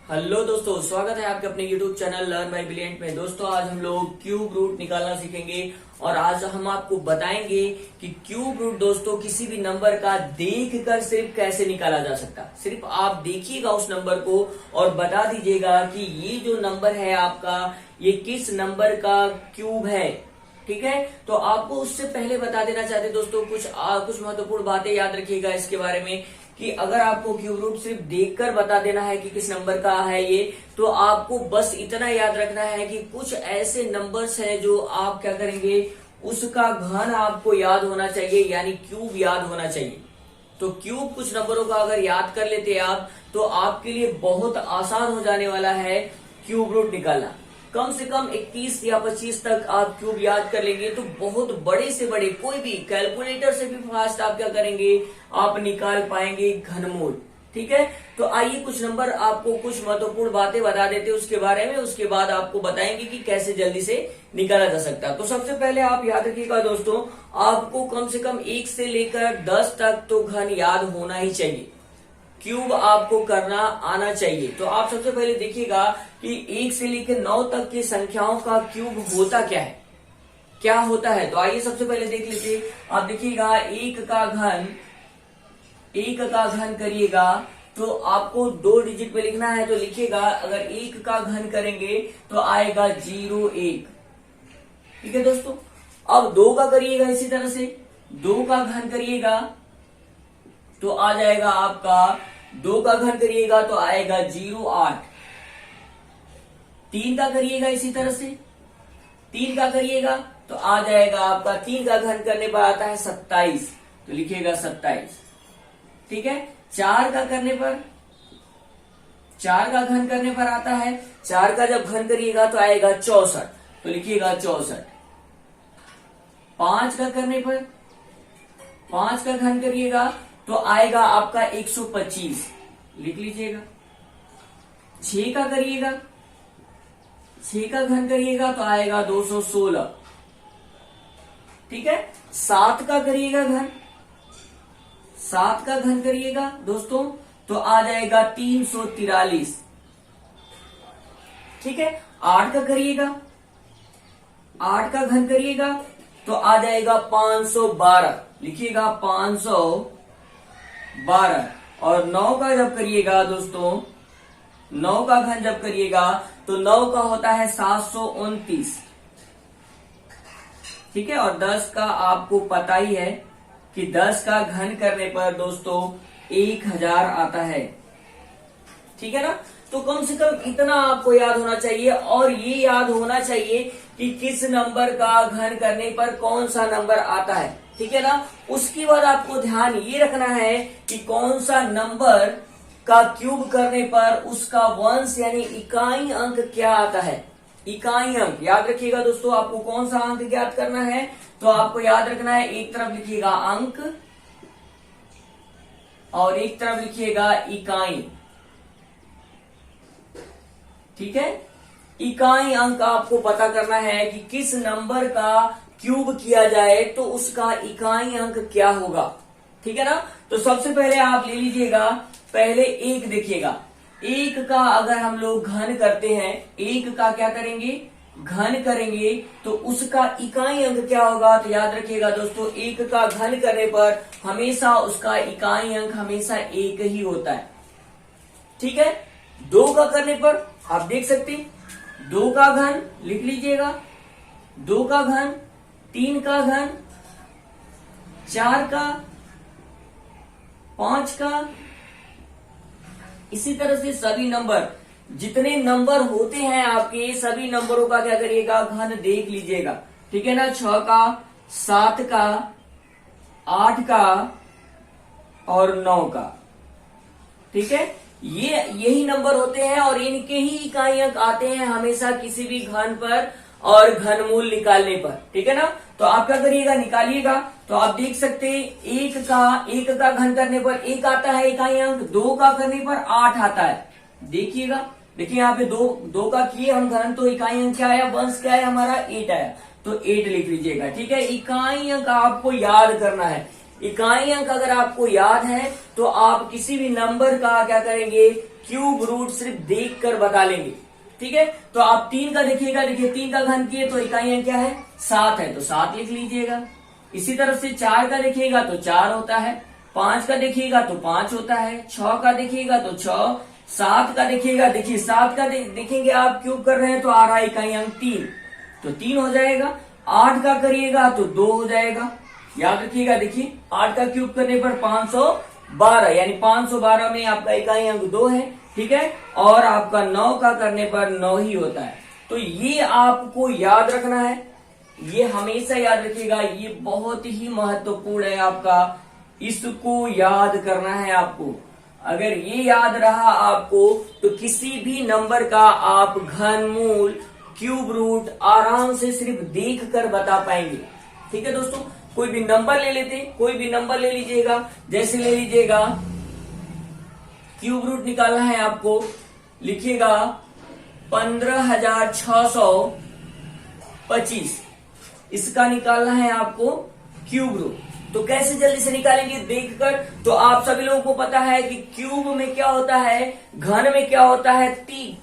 Hello दोस्तों, स्वागत है आपके अपने YouTube channel learn by brilliant में। दोस्तों आज हम लोग क्यूब रूट निकालना सीखेंगे और आज हम आपको बताएंगे कि क्यूब रूट दोस्तों किसी भी नंबर का देखकर सिर्फ कैसे निकाला जा सकता। सिर्फ आप देखिएगा उस नंबर को और बता दीजिएगा कि ये जो नंबर है आपका ये किस नंबर का क्यूब है। ठीक है, तो आपको उससे पहले बता देना चाहते दोस्तों कुछ महत्वपूर्ण बातें याद रखिएगा इसके बारे में कि अगर आपको क्यूब रूट सिर्फ देखकर बता देना है कि किस नंबर का है ये, तो आपको बस इतना याद रखना है कि कुछ ऐसे नंबर्स हैं जो आप क्या करेंगे, उसका घन आपको याद होना चाहिए, यानी क्यूब याद होना चाहिए। तो क्यूब कुछ नंबरों का अगर याद कर लेते आप तो आपके लिए बहुत आसान हो जाने वाला है क्यूब रूट निकालना। कम से कम 21 या 25 तक आप क्यूब याद कर लेंगे तो बहुत बड़े से बड़े, कोई भी कैलकुलेटर से भी फास्ट आप क्या करेंगे, आप निकाल पाएंगे घनमूल। ठीक है, तो आइए कुछ नंबर आपको कुछ महत्वपूर्ण बातें बता देते हैं उसके बारे में, उसके बाद आपको बताएंगे कि कैसे जल्दी से निकाला जा सकता है। तो सबसे पहले आप याद रखिएगा दोस्तों, आपको कम से कम 1 से लेकर 10 तक तो घन याद होना ही चाहिए, क्यूब आपको करना आना चाहिए। तो आप सबसे पहले देखिएगा कि 1 से लेकर 9 तक की संख्याओं का क्यूब होता क्या है, क्या होता है। तो आइए सबसे पहले देख लीजिए। आप देखिएगा 1 का घन करिएगा तो आपको 2 डिजिट पे लिखना है। तो लिखिएगा, अगर 1 का घन करेंगे तो आएगा 01। ठीक है दोस्तों, अब 2 का करिएगा, इसी तरह से 2 का घन करिएगा तो आ जाएगा आपका, 2 का घन करिएगा तो आएगा 08। 3 का करिएगा इसी तरह से, 3 का करिएगा तो आ जाएगा आपका, 3 का घन करने पर आता है 27, तो लिखिएगा 27। ठीक है, 4 का करने पर, 4 का घन करने पर आता है, 4 का जब घन करिएगा तो आएगा 64, तो लिखिएगा 64। 5 का करने पर, 5 का घन करिएगा तो आएगा आपका 125, लिख लीजिएगा। 6 का करिएगा, 6 का घन करिएगा तो आएगा 216। ठीक है, 7 का करिएगा घन, 7 का घन करिएगा दोस्तों तो आ जाएगा 343। ठीक है, 8 का करिएगा, 8 का घन करिएगा तो आ जाएगा 512, लिखिएगा 512। और 9 का जब करिएगा दोस्तों, 9 का घन जब करिएगा तो 9 का होता है 729। ठीक है, और 10 का आपको पता ही है कि 10 का घन करने पर दोस्तों 1000 आता है। ठीक है ना, तो कम से कम इतना आपको याद होना चाहिए और ये याद होना चाहिए कि किस नंबर का घन करने पर कौन सा नंबर आता है। ठीक है ना, उसके बाद आपको ध्यान ये रखना है कि कौन सा नंबर का क्यूब करने पर उसका वंश यानी इकाई अंक क्या आता है। इकाई अंक याद रखिएगा दोस्तों, आपको कौन सा अंक ज्ञात करना है, तो आपको याद रखना है, एक तरफ लिखिएगा अंक और एक तरफ लिखिएगा इकाई। ठीक है, इकाई अंक आपको पता करना है कि किस नंबर का क्यूब किया जाए तो उसका इकाई अंक क्या होगा। ठीक है ना, तो सबसे पहले आप ले लीजिएगा, पहले 1 देखिएगा। 1 का अगर हम लोग घन करते हैं, 1 का क्या करेंगे, घन करेंगे तो उसका इकाई अंक क्या होगा। तो याद रखिएगा दोस्तों, 1 का घन करने पर हमेशा उसका इकाई अंक हमेशा 1 ही होता है। ठीक है, 2 का करने पर आप देख सकते हैं, 2 का घन लिख लीजिएगा, 2 का घन, 3 का घन, 4 का, 5 का, इसी तरह से सभी नंबर, जितने नंबर होते हैं आपके सभी नंबरों का क्या करिएगा, घन देख लीजिएगा। ठीक है ना, 6 का, 7 का, 8 का और 9 का। ठीक है, ये यही नंबर होते हैं और इनके ही इकाई अंक आते हैं हमेशा किसी भी घन पर और घनमूल निकालने पर। ठीक है ना, तो आप क्या करिएगा, निकालिएगा। तो आप देख सकते हैं, 1 का घन करने पर 1 आता है इकाई अंक, 2 का करने पर 8 आता है। देखिएगा, देखिए यहाँ पे 2 का किए हम घन तो इकाई अंक क्या आया, वंश क्या है हमारा, 8 आया, तो 8 लिख लीजिएगा। ठीक है, इकाई अंक आपको याद करना है। इकाई अंक अगर आपको याद है तो आप किसी भी नंबर का क्या करेंगे, क्यूब रूट सिर्फ देख कर बता लेंगे। ठीक है, तो आप 3 का देखिएगा, देखिए 3 का घन किए तो इकाई अंक क्या है 7 है, तो 7 लिख लीजिएगा। इसी तरफ से 4 का देखिएगा तो 4 होता है, 5 का देखिएगा तो 5 होता है, 6 का देखिएगा तो 6, 7 का देखिएगा, देखिए 7 का देखेंगे आप क्यूब कर रहे हैं तो आ रहा है इकाई अंक 3, तो 3 हो जाएगा। 8 का करिएगा तो 2 हो जाएगा, याद रखिएगा। देखिए 8 का क्यूब करने पर 512, यानी 512 में आपका इकाई अंक 2 है। ठीक है, और आपका 9 का करने पर 9 ही होता है। तो ये आपको याद रखना है, ये हमेशा याद रखिएगा, ये बहुत ही महत्वपूर्ण है आपका, इसको याद करना है आपको। अगर ये याद रहा आपको तो किसी भी नंबर का आप घनमूल क्यूब रूट आराम से सिर्फ देख कर बता पाएंगे। ठीक है दोस्तों, कोई भी नंबर ले लेते, कोई भी नंबर ले लीजिएगा, जैसे ले लीजिएगा क्यूब रूट निकालना है आपको, लिखिएगा 15,625, इसका निकालना है आपको क्यूब रूट। तो कैसे जल्दी से निकालेंगे देखकर, तो आप सभी लोगों को पता है कि क्यूब में क्या होता है, घन में क्या होता है,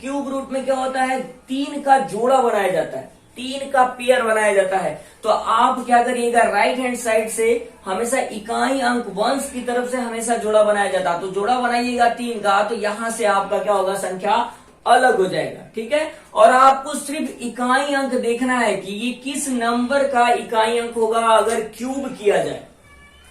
क्यूब रूट में क्या होता है, 3 का जोड़ा बनाया जाता है, 3 का पेयर बनाया जाता है। तो आप क्या करिएगा, राइट हैंड साइड से हमेशा इकाई अंक वंश की तरफ से हमेशा जोड़ा बनाया जाता है, तो जोड़ा बनाइएगा 3 का, तो यहां से आपका क्या होगा, संख्या अलग हो जाएगा। ठीक है, और आपको सिर्फ इकाई अंक देखना है कि ये किस नंबर का इकाई अंक होगा अगर क्यूब किया जाए।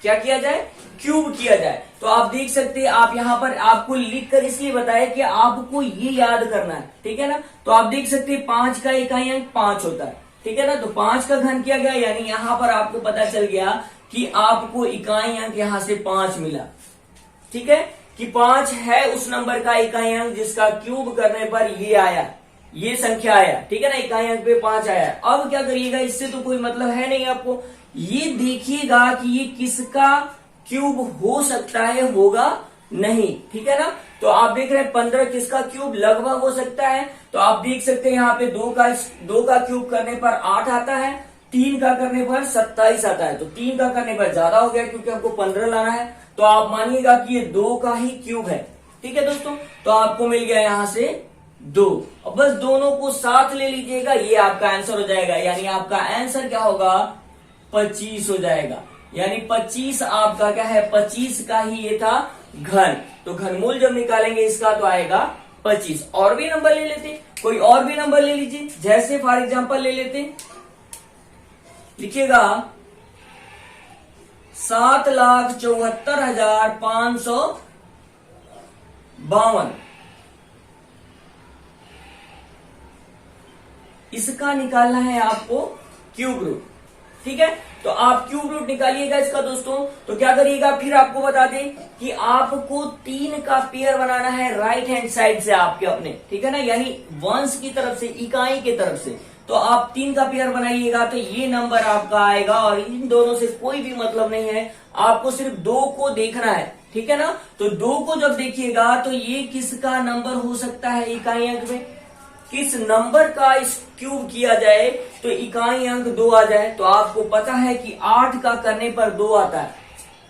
क्या किया जाए, क्यूब किया जाए। तो आप देख सकते हैं, आप यहाँ पर आपको लिखकर इसलिए बताया कि आपको ये याद करना है। ठीक है ना, तो आप देख सकते हैं 5 का इकाई अंक 5 होता है। ठीक है ना, तो 5 का घन किया गया, यानी यहाँ पर आपको पता चल गया कि आपको इकाई अंक यहाँ से 5 मिला। ठीक है, कि 5 है उस नंबर का इकाई अंक जिसका क्यूब करने पर ये आया, ये संख्या आया। ठीक है ना, इकाई अंक पे 5 आया। अब क्या करिएगा, इससे तो कोई मतलब है नहीं आपको, ये देखिएगा कि ये किसका क्यूब हो सकता है, होगा नहीं। ठीक है ना, तो आप देख रहे हैं 15 किसका क्यूब लगभग हो सकता है, तो आप देख सकते हैं यहाँ पे 2 का क्यूब करने पर 8 आता है, 3 का करने पर 27 आता है। तो 3 का करने पर ज्यादा हो गया क्योंकि आपको 15 लाना है, तो आप मानिएगा कि ये 2 का ही क्यूब है। ठीक है दोस्तों, तो आपको मिल गया यहां से 2। अब बस दोनों को साथ ले लीजिएगा, ये आपका आंसर हो जाएगा, यानी आपका आंसर क्या होगा, 25 हो जाएगा। यानी 25 आपका क्या है, 25 का ही ये था घन। तो घनमूल जब निकालेंगे इसका तो आएगा 25। और भी नंबर ले लेते, कोई और भी नंबर ले लीजिए, जैसे फॉर एग्जांपल ले लेते, लिखिएगा 7,74,552, इसका निकालना है आपको क्यूब रूट। ठीक है, तो आप क्यूब रूट निकालिएगा इसका दोस्तों। तो क्या करिएगा, फिर आपको बता दें कि आपको 3 का पेयर बनाना है राइट हैंड साइड से आपके अपने। ठीक है ना, यानी वंश की तरफ से, इकाई की तरफ से, तो आप 3 का पेयर बनाइएगा तो ये नंबर आपका आएगा, और इन दोनों से कोई भी मतलब नहीं है, आपको सिर्फ 2 को देखना है। ठीक है ना, तो 2 को जब देखिएगा तो ये किसका नंबर हो सकता है, इकाई अंक में किस नंबर का इस क्यूब किया जाए तो इकाई अंक 2 आ जाए। तो आपको पता है कि 8 का करने पर 2 आता है।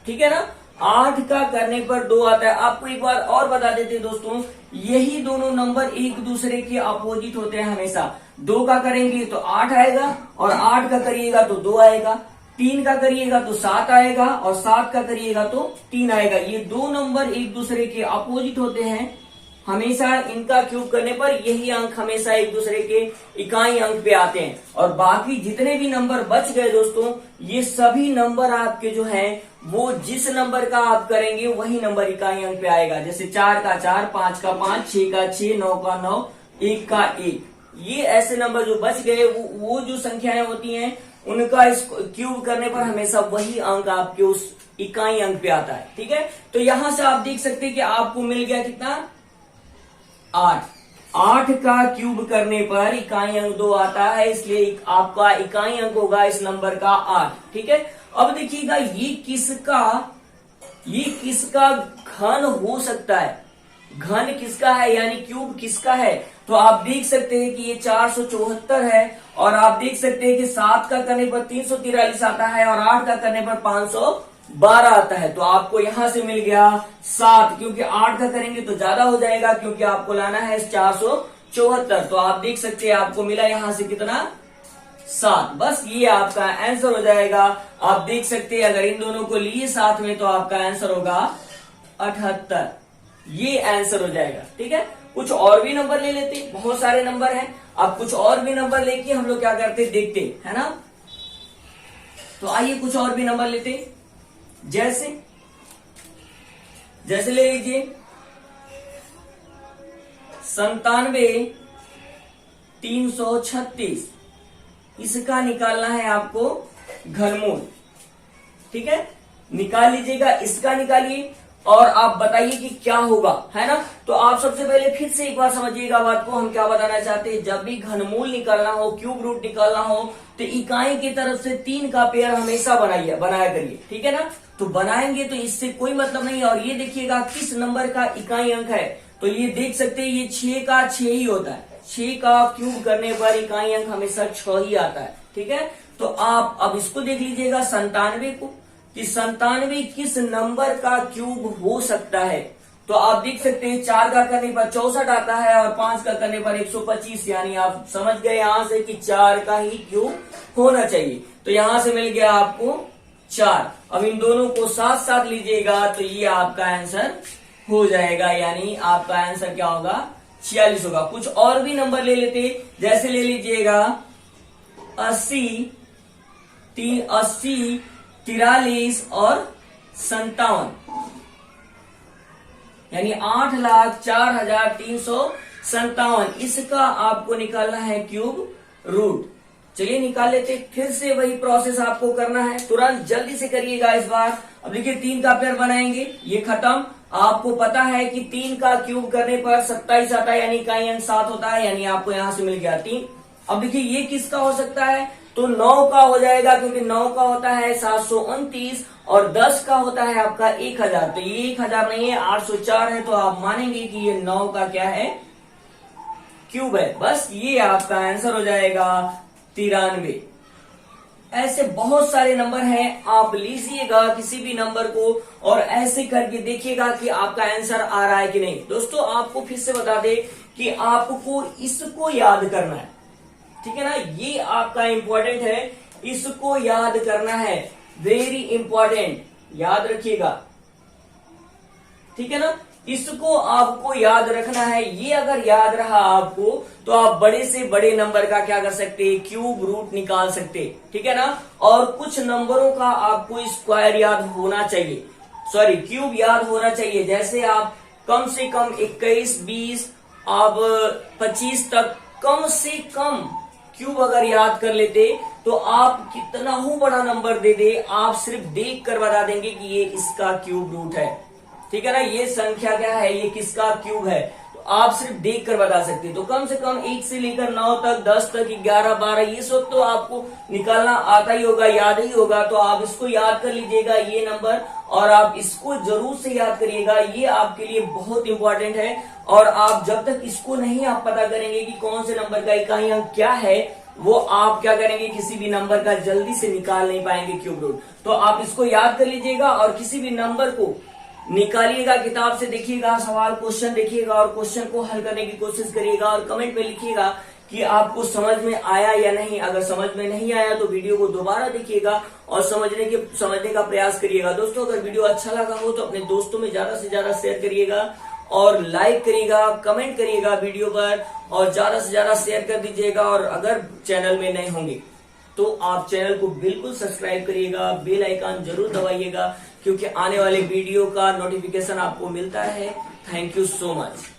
ठीक है ना, 8 का करने पर 2 आता है। आपको एक बार और बता देते हैं दोस्तों, यही दोनों नंबर एक दूसरे के अपोजिट होते हैं हमेशा। 2 का करेंगे तो 8 आएगा, और 8 का करिएगा तो 2 आएगा, 3 का करिएगा तो 7 आएगा, और 7 का करिएगा तो 3 आएगा। ये 2 नंबर एक दूसरे के अपोजिट होते हैं हमेशा, इनका क्यूब करने पर यही अंक हमेशा एक दूसरे के इकाई अंक पे आते हैं। और बाकी जितने भी नंबर बच गए दोस्तों, ये सभी नंबर आपके जो हैं वो जिस नंबर का आप करेंगे वही नंबर इकाई अंक पे आएगा। जैसे 4 का 4, 5 का 5, 6 का 6, 9 का 9, 1 का 1, ये ऐसे नंबर जो बच गए वो जो संख्याएं होती हैं उनका इस क्यूब करने पर हमेशा वही अंक आपके उस इकाई अंक पे आता है। ठीक है, तो यहां से आप देख सकते हैं कि आपको मिल गया कितना, 8। 8 का क्यूब करने पर इकाई अंक 2 आता है, इसलिए आपका इकाई अंक होगा इस नंबर का 8। ठीक है, अब देखिएगा ये किसका घन हो सकता है, घन किसका है, यानी क्यूब किसका है। तो आप देख सकते हैं कि ये 474 है, और आप देख सकते हैं कि 7 का करने पर 343 आता है, और 8 का करने पर 12 आता है, तो आपको यहां से मिल गया 7, क्योंकि 8 का करेंगे तो ज्यादा हो जाएगा, क्योंकि आपको लाना है 474। तो आप देख सकते हैं आपको मिला यहां से कितना, 7। बस ये आपका आंसर हो जाएगा। आप देख सकते हैं अगर इन दोनों को लिए साथ में तो आपका आंसर होगा 78। ये आंसर हो जाएगा। ठीक है, कुछ और भी नंबर ले लेते, बहुत सारे नंबर हैं। अब कुछ और भी नंबर लेके हम लोग क्या करते देखते है ना। तो आइए कुछ और भी नंबर लेते, जैसे ले लीजिए 97,336। इसका निकालना है आपको घनमूल। ठीक है, निकाल लीजिएगा, इसका निकालिए और आप बताइए कि क्या होगा, है ना। तो आप सबसे पहले फिर से एक बार समझिएगा बात को, हम क्या बताना चाहते हैं। जब भी घनमूल निकालना हो, क्यूब रूट निकालना हो, तो इकाई की तरफ से 3 का पेयर हमेशा बनाया करिए। ठीक है ना, तो बनाएंगे तो इससे कोई मतलब नहीं। और ये देखिएगा किस नंबर का इकाई अंक है, तो ये देख सकते हैं ये 6 का 6 ही होता है। 6 का क्यूब करने पर इकाई अंक हमेशा 6 ही आता है। ठीक है, तो आप अब इसको देख लीजिएगा 97 को, कि 97 किस नंबर का क्यूब हो सकता है। तो आप देख सकते हैं 4 का करने पर 64 आता है और 5 का करने पर 125, यानी आप समझ गए यहां से कि 4 का ही क्यूब होना चाहिए। तो यहां से मिल गया आपको 4। अब इन दोनों को साथ साथ लीजिएगा तो ये आपका आंसर हो जाएगा, यानी आपका आंसर क्या होगा, 46 होगा। कुछ और भी नंबर ले लेते, जैसे ले लीजिएगा 80, 43 और 57, यानी 8,04,357। इसका आपको निकालना है क्यूब रूट। चलिए निकाल लेते, फिर से वही प्रोसेस आपको करना है, तुरंत जल्दी से करिएगा इस बार। अब देखिए 3 का पेयर बनाएंगे, ये खत्म। आपको पता है कि 3 का क्यूब करने पर 27 आता है, यानी इकाई अंक 7 होता है, यानी आपको यहां से मिल गया 3। अब देखिए ये किसका हो सकता है, तो 9 का हो जाएगा, क्योंकि 9 का होता है 729 और 10 का होता है आपका 1000। तो ये 1000 नहीं है, 804 है। तो आप मानेंगे कि ये 9 का क्या है, क्यूब है। बस ये आपका आंसर हो जाएगा 93। ऐसे बहुत सारे नंबर हैं, आप लीजिएगा किसी भी नंबर को और ऐसे करके देखिएगा कि आपका आंसर आ रहा है कि नहीं। दोस्तों आपको फिर से बता दें कि आपको इसको याद करना है। ठीक है ना, ये आपका इंपॉर्टेंट है, इसको याद करना है, वेरी इंपॉर्टेंट, याद रखिएगा। ठीक है ना, इसको आपको याद रखना है। ये अगर याद रहा आपको तो आप बड़े से बड़े नंबर का क्या कर सकते हैं, क्यूब रूट निकाल सकते। ठीक है ना, और कुछ नंबरों का आपको स्क्वायर याद होना चाहिए, सॉरी क्यूब याद होना चाहिए। जैसे आप कम से कम 21, 20, आप 25 तक कम से कम क्यूब अगर याद कर लेते तो आप कितना ही बड़ा नंबर दे दे, आप सिर्फ देख कर बता देंगे कि ये इसका क्यूब रूट है। ठीक है ना, ये संख्या क्या है, ये किसका क्यूब है, तो आप सिर्फ देख कर बता सकते हैं। तो कम से कम 1 से लेकर 9 तक, 10 तक, 11, 12, ये सब तो आपको निकालना आता ही होगा, याद ही होगा। तो आप इसको याद कर लीजिएगा ये नंबर, और आप इसको जरूर से याद करिएगा, ये आपके लिए बहुत इंपॉर्टेंट है। और आप जब तक इसको नहीं आप पता करेंगे कि कौन से नंबर का इकाई अंक क्या है, वो आप क्या करेंगे, किसी भी नंबर का जल्दी से निकाल नहीं पाएंगे क्यूब रूट। तो आप इसको याद कर लीजिएगा और किसी भी नंबर को निकालिएगा, किताब से देखिएगा, सवाल क्वेश्चन देखिएगा और क्वेश्चन को हल करने की कोशिश करिएगा और कमेंट में लिखिएगा कि आपको समझ में आया या नहीं। अगर समझ में नहीं आया तो वीडियो को दोबारा देखिएगा और समझने का प्रयास करिएगा। दोस्तों अगर वीडियो अच्छा लगा हो तो अपने दोस्तों में ज्यादा से ज्यादा शेयर करिएगा और लाइक करिएगा, कमेंट करिएगा वीडियो पर और ज्यादा से ज्यादा शेयर कर दीजिएगा। और अगर चैनल में नए होंगे तो आप चैनल को बिल्कुल सब्सक्राइब करिएगा, बेल आइकन जरूर दबाइएगा, क्योंकि आने वाले वीडियो का नोटिफिकेशन आपको मिलता है। Thank you so much.